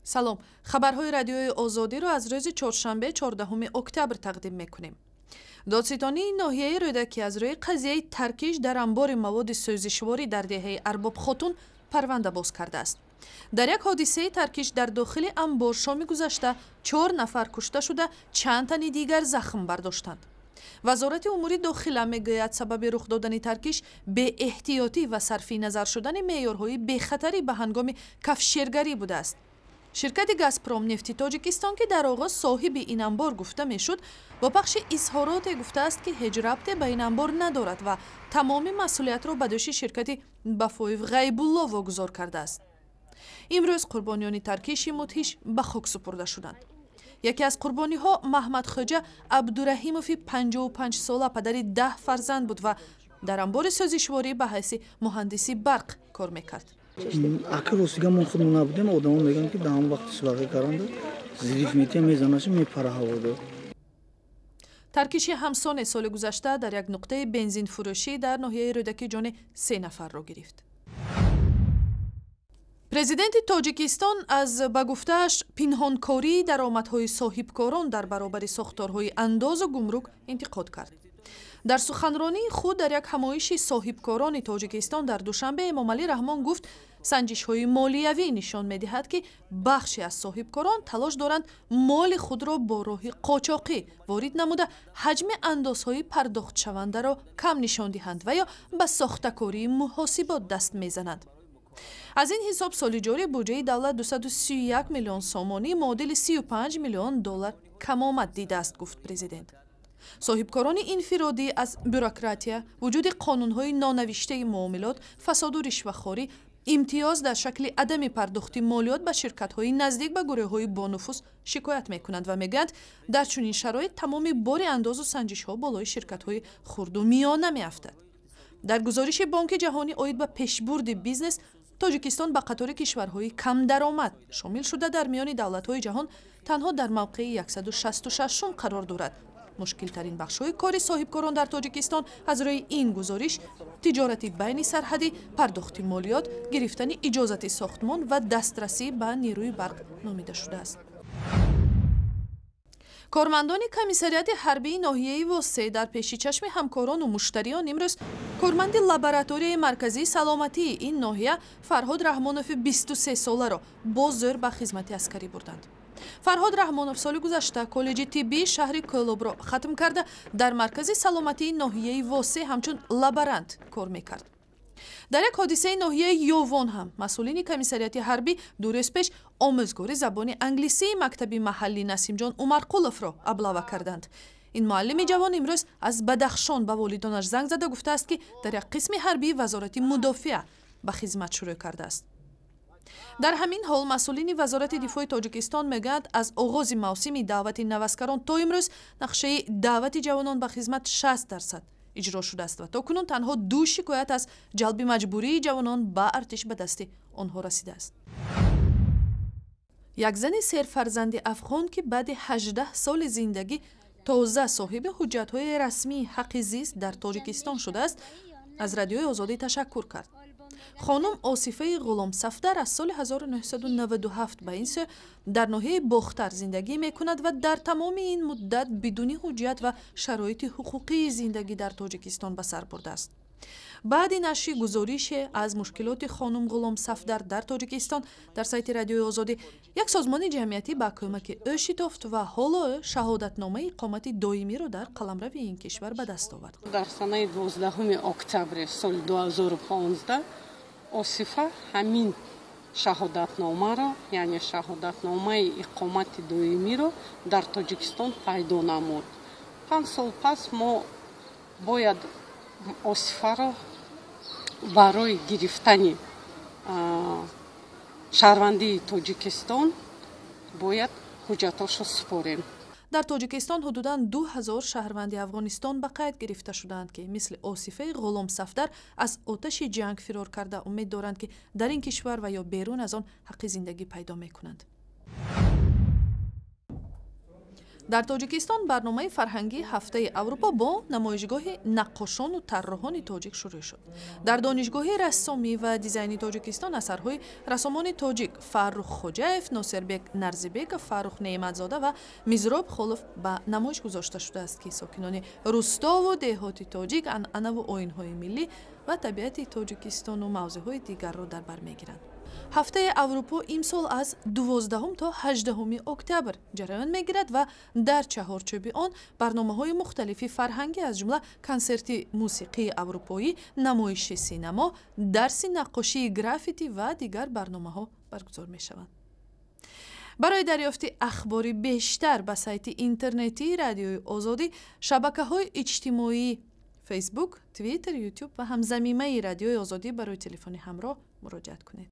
سلام، خبرهای رادیوی آزادی رو از روز چهارشنبه 14 اکتبر تقدیم میکنیم. دادستانی ناحیه رودکی از روی قضیه ترکیش در انبار مواد سوزشواری در دهه ارباب خاتون پرونده باز کرده است. در یک حادثه ترکیش در داخل انبار شام گذشته 4 نفر کشته شده، چند تن دیگر زخم برداشتند. وزارت امور داخله میگوید سبب رخ دادن ترکیش به احتیاطی و صرفی نظر شدن معیارهای بی‌خطری به هنگام کفشیرگری بوده است. شرکت گازپروم نفتی تاجیکستان که در آغاز صاحب این انبار گفته میشد، با پخش اظهارات گفته است که هیچ ربطی به این انبار ندارد و تمام مسئولیت را به دوش شرکت بفویو غیب‌الله واگذار کرده است. امروز قربانیان ترکیش مدهش به خاک سپرده شدند. یکی از قربانی ها محمد خوجه عبدالرحیموف 55 ساله پدر 10 فرزند بود و در انبار سازشواری به حیث مهندسی برق کار میکرد. اگر روزگارمون خودمون نبودیم آدم‌ها میگن که دام وقتی سلاغی کردند زیریف میتیم میزنش میپره هوا. ترکیش همسان سال گذشته در یک نقطه بنزین فروشی در ناحیه رودکی جان 3 نفر را گرفت. پرزیدنت تاجیکستان از به گفته‌اش پنهانکاری درآمدهای صاحبکاران در برابر ساختارهای انداز و گمرک انتقاد کرد. در سخنرانی خود در یک همایش صاحبکاران تاجیکستان در دوشنبه امامعلی رحمان گفت سنجش‌های مالیوی نشان می‌دهد که بخشی از صاحبکاران تلاش دارند مال خود را با راه قاچاقی وارد نموده حجم اندازهای پرداخت شونده را کم نشان دهند و یا به ساخته‌کاری محاسبات دست می‌زنند. از این حساب سال جاری بودجه دولت 231 میلیون سومانی معادل 35 میلیون دلار کم آمد دیده است، گفت پرزیدنت. صاحبکاران انفرادی از بوروکراتیا، وجود قانون‌های نانوشته معاملات، فساد و رشوه‌خواری، امتیاز در شکل عدم پرداخت مالیات به شرکت‌های نزدیک به گروه‌های بانفوذ شکایت می‌کنند و می‌گویند در چنین شرایط تمام بار انداز و سنجش‌ها بالای شرکت‌های خرد و میانه می‌افتد. در گزارش بانک جهانی عاید به پیشبرد بیزنس، تاجیکستان به قطار کشورهای کم درآمد شامل شده در میان دولت‌های جهان تنها در موقع 166م قرار دارد. مشکل ترین بخش‌های کار صاحبکاران در تاجیکستان از روی این گزارش تجارت بین سرحدی، پرداخت مالیات، گرفتن اجازت ساختمان و دسترسی به نیروی برق نامیده شده است. کارمندان کمیسریات حربی ناحیه واسه در پیش چشم همکاران و مشتریان امروز کارمند لابراتوری مرکزی سلامتی این ناحیه فرهاد رحمانوف 23 ساله را با زور به خدمت عسکری بردند. فرهاد رحمانوف سال گذشته کالج طبی شهر کولوب را ختم کرده در مرکز سلامتی ناحیه واسه همچون لابرانت کار میکرد. در یک حادثه ناحیه یووان هم مسئولین کمیسریات حربی 2 روز پیش آموزگار زبان انگلیسی مکتب محلی نسیمجان عمرقلوف را ابلاغ کردند. این معلم جوان امروز از بدخشان به والدانش زنگ زده گفته است که در یک قسم حربی وزارت مدافعه به خدمت شروع کرده است. در همین حال مسئولین وزارت دفاع تاجیکستان میگویند از آغاز موسم دعوت نوسکران تا امروز نقشه دعوت جوانان به خدمت 60% اجرا شده است و تاکنون تنها 2 شکایت از جلب مجبوری جوانان به ارتش به دست آنها رسیده است. یک زن سرفرزند افغان که بعد 18 سال زندگی تازه صاحب حجت‌های رسمی حق زیست در تاجیکستان شده است، از رادیوی آزادی تشکر کرد. خانم آصفه غلام صفدر از سال 1997 به این سو در ناحیه باختر زندگی می کند و در تمام این مدت بدون حجت و شرایط حقوقی زندگی در تاجیکستان به سر برده است. بعد نشر گزارش از مشکلات خانم غلام صفدر در تاجیکستان در سایت رادیوی آزادی، یک سازمان جمعیتی با کمک او شتافت و حالا شهادتنامه اقامت دائمی را در قلمرو این کشور به دست آورد. در سال 12 اکتبر سال 2015 آصفه همین شهادتنامه را، یعنی شهادتنامه اقامت دائمی را در تاجیکستان پیدا نمود. 5 سال پس ما باید آصفه را برای گرفتن شهروندی تاجیکستان باید حجتاش را سپاریم. در تاجیکستان حدوداً 2000 شهروند افغانستان به قید گرفته شدند که مثل آصفه غلام صفدر از آتش جنگ فرار کرده امید دارند که در این کشور و یا بیرون از آن حق زندگی پیدا می کنند. дар Тоҷикистон барномаи фарҳангии ҳафтаи Аврупо бо намоишгоҳи наққошону тарроҳони тоҷик шурӯъ шуд. Дар донишгоҳи рассомӣ ва дизайни Тоҷикистон асарҳои рассомони тоҷик Фаррух Хоҷаев, Носирбек Нарзибеков, Фаррух Неъматзода ва Мизроб Холов ба намоиш гузошта шудааст, ки сокинони рӯстову деҳоти тоҷик анъанаву оинҳои миллӣ ва табиати Тоҷикистону мавзеъҳои дигарро дар бар мегиранд. ҳафтаи Аврупо имсол аз 12 то 18 октябр ҷараён мегирад ва дар чаҳорчӯби он барномаҳои мухталифи фарҳангӣ аз ҷумла консерти мусиқии аврупоӣ, намоиши синемо, дарси наққошии граффити ва дигар барномаҳо баргузор мешаванд. барои дарёфти ахбори бештар ба сайти интернетии Радиои Озодӣ, шабакаҳои иҷтимоии Facebook, Twitter, YouTube ва ҳамзамимаи Радиои Озодӣ барои телефони ҳамроҳ муроҷиат кунед.